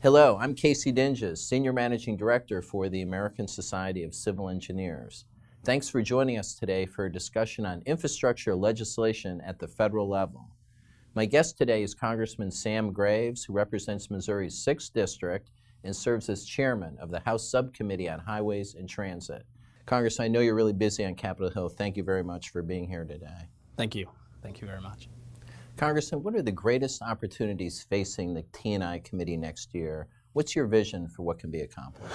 Hello, I'm Casey Dinges, Senior Managing Director for the American Society of Civil Engineers. Thanks for joining us today for a discussion on infrastructure legislation at the federal level. My guest today is Congressman Sam Graves, who represents Missouri's 6th District and serves as chairman of the House Subcommittee on Highways and Transit. Congress, I know you're really busy on Capitol Hill. Thank you very much for being here today. Thank you. Thank you very much. Congressman, what are the greatest opportunities facing the T&I committee next year? What's your vision for what can be accomplished?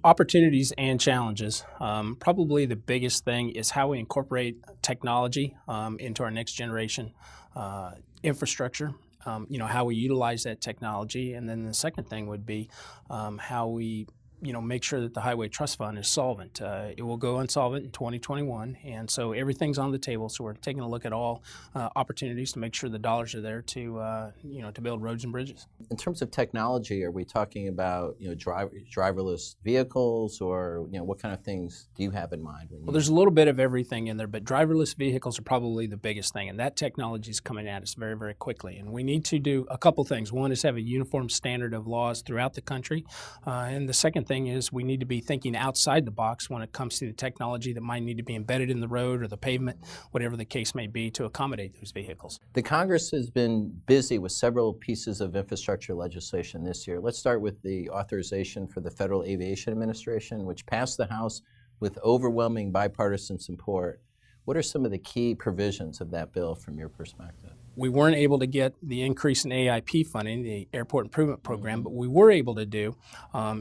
Opportunities and challenges. Probably the biggest thing is how we incorporate technology into our next generation infrastructure. How we utilize that technology. And then the second thing would be how we make sure that the Highway Trust Fund is solvent. It will go insolvent in 2021, and so everything's on the table. So we're taking a look at all opportunities to make sure the dollars are there to build roads and bridges. In terms of technology, are we talking about driverless vehicles, or what kind of things do you have in mind? Well, there's a little bit of everything in there, but driverless vehicles are probably the biggest thing, and that technology is coming at us very, very quickly. And we need to do a couple things. One is have a uniform standard of laws throughout the country, and the second thing is we need to be thinking outside the box when it comes to the technology that might need to be embedded in the road or the pavement, whatever the case may be, to accommodate those vehicles. The Congress has been busy with several pieces of infrastructure legislation this year. Let's start with the authorization for the Federal Aviation Administration, which passed the House with overwhelming bipartisan support. What are some of the key provisions of that bill from your perspective? We weren't able to get the increase in AIP funding, the Airport Improvement Program, but we were able to do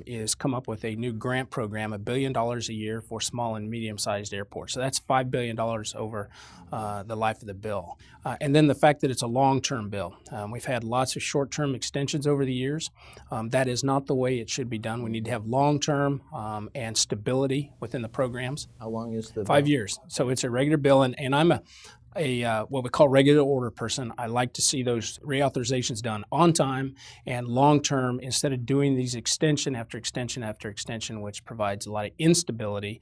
is come up with a new grant program, $1 billion a year for small and medium-sized airports. So that's $5 billion over the life of the bill. And then the fact that it's a long-term bill. We've had lots of short-term extensions over the years. That is not the way it should be done. We need to have long-term and stability within the programs. How long is the bill? 5 years. So it's a regular bill, and I'm a what we call regular order person. I like to see those reauthorizations done on time and long term instead of doing these extension after extension after extension, which provides a lot of instability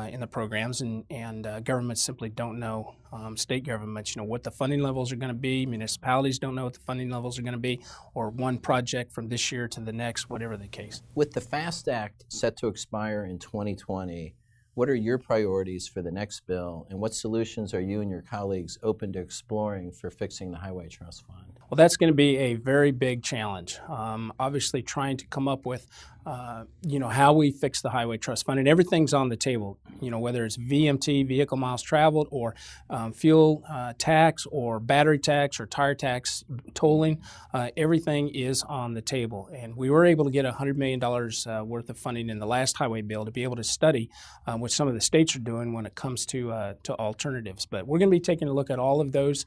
in the programs, and governments simply don't know, state governments, what the funding levels are going to be. Municipalities don't know what the funding levels are going to be, or one project from this year to the next, whatever the case. With the FAST Act set to expire in 2020, what are your priorities for the next bill, and what solutions are you and your colleagues open to exploring for fixing the Highway Trust Fund? Well, that's going to be a very big challenge. Obviously, trying to come up with, how we fix the Highway Trust Fund, and everything's on the table. Whether it's VMT, vehicle miles traveled, or fuel tax, or battery tax, or tire tax, tolling, everything is on the table. And we were able to get $100 million worth of funding in the last highway bill to be able to study what some of the states are doing when it comes to alternatives. But we're going to be taking a look at all of those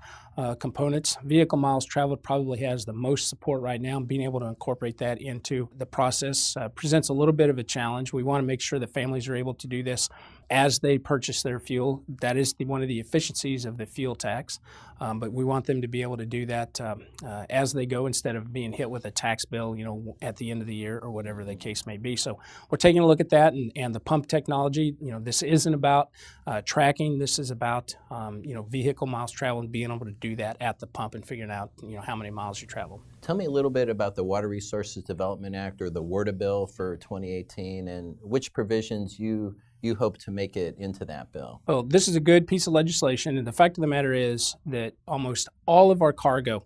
components. Vehicle miles traveled probably has the most support right now, and being able to incorporate that into the process presents a little bit of a challenge. We want to make sure that families are able to do this as they purchase their fuel. That is one of the efficiencies of the fuel tax, but we want them to be able to do that as they go instead of being hit with a tax bill, at the end of the year or whatever the case may be. So we're taking a look at that, and the pump technology. This isn't about tracking. This is about vehicle miles traveled and being able to do that at the pump and figuring out how many miles you travel. Tell me a little bit about the Water Resources Development Act, or the WRDA bill for 2018, and which provisions you hope to make it into that bill. Well, this is a good piece of legislation, and the fact of the matter is that almost all of our cargo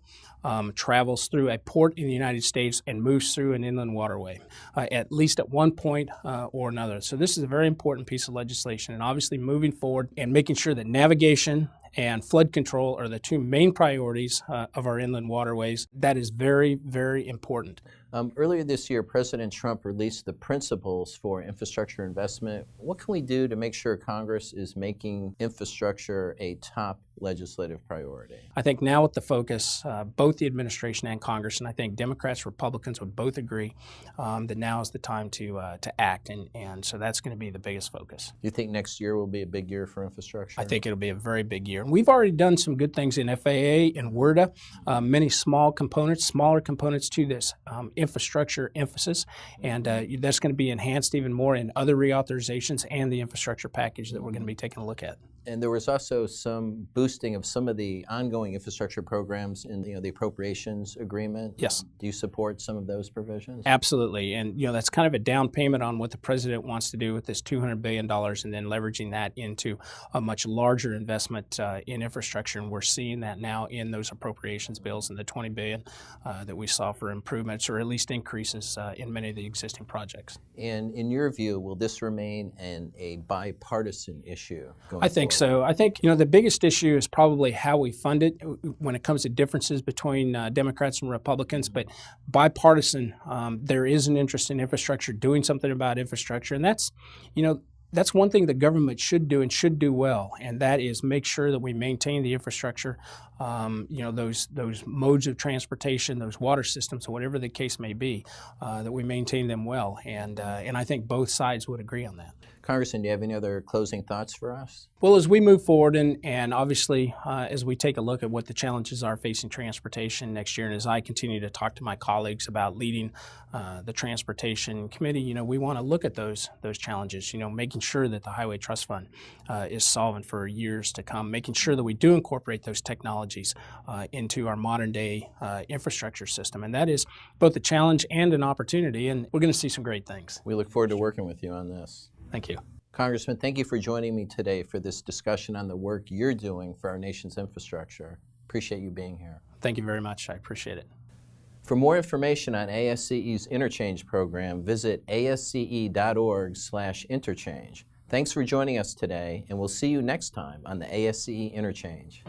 travels through a port in the United States and moves through an inland waterway, at least at one point or another. So this is a very important piece of legislation, and obviously moving forward and making sure that navigation and flood control are the two main priorities of our inland waterways. That is very, very important. Earlier this year, President Trump released the principles for infrastructure investment. What can we do to make sure Congress is making infrastructure a top legislative priority? I think now with the focus, both the administration and Congress, and I think Democrats, Republicans would both agree that now is the time to act, and so that's going to be the biggest focus. Do you think next year will be a big year for infrastructure? I think it'll be a very big year. And we've already done some good things in FAA and WRDA, many smaller components to this infrastructure emphasis, and that's going to be enhanced even more in other reauthorizations and the infrastructure package that we're going to be taking a look at. And there was also some boosting of some of the ongoing infrastructure programs in the appropriations agreement. Yes. Do you support some of those provisions? Absolutely. And that's kind of a down payment on what the president wants to do with this $200 billion and then leveraging that into a much larger investment in infrastructure. And we're seeing that now in those appropriations bills and the $20 billion that we saw for improvements or at least increases in many of the existing projects. And in your view, will this remain a bipartisan issue going I think forward? so. I think the biggest issue is probably how we fund it when it comes to differences between Democrats and Republicans. But bipartisan, there is an interest in infrastructure, doing something about infrastructure, and that's one thing the government should do and should do well, and that is make sure that we maintain the infrastructure, those modes of transportation, those water systems, whatever the case may be, that we maintain them well. And I think both sides would agree on that. Congressman, do you have any other closing thoughts for us? Well, as we move forward and obviously as we take a look at what the challenges are facing transportation next year, and as I continue to talk to my colleagues about leading the Transportation Committee, we want to look at those challenges, making sure that the Highway Trust Fund is solvent for years to come, making sure that we do incorporate those technologies into our modern day infrastructure system. And that is both a challenge and an opportunity, and we're going to see some great things. We look forward to working with you on this. Thank you. Congressman, thank you for joining me today for this discussion on the work you're doing for our nation's infrastructure. Appreciate you being here. Thank you very much. I appreciate it. For more information on ASCE's Interchange program, visit asce.org/interchange. Thanks for joining us today, and we'll see you next time on the ASCE Interchange.